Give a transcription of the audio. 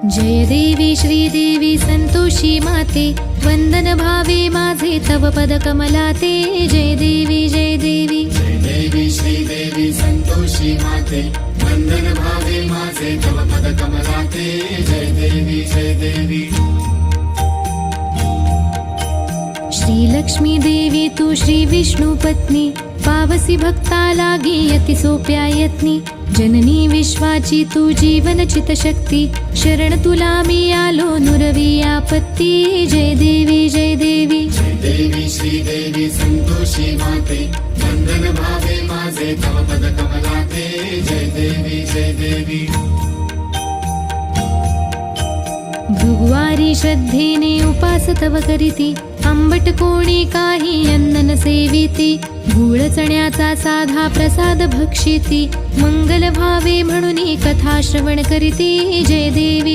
जय देवी श्रीदेवी संतोषी माते, वंदन भावे माझे तव पद कमलाते। जय देवी जय देवी जय देवी श्रीदेवी संतोषी माते, वंदन भावे माझे तव पद कमलाते। जय देवी जय देवी श्री लक्ष्मी देवी तू श्री विष्णु पत्नी, पावसी भक्ता लागी अति सोप्या यत्नी। जननी विश्वाची तू जीवन चित शक्ती, शरण तुला मी आलो नुरवी आपत्ती। जय देवी जय देवी जय देवी श्रीदेवी संतोषी माते, वंदन भावे माझे तव पद कमलाते। जय देवी जय देवी भृगुवारी श्रद्धेने उपास तव करीती, आंबट कोणी काही अन्न न सेविती। गूळ चण्याचा साधा प्रसाद भक्षिती, मंगल भावे म्हणून कथा श्रवण करीती। जय देवी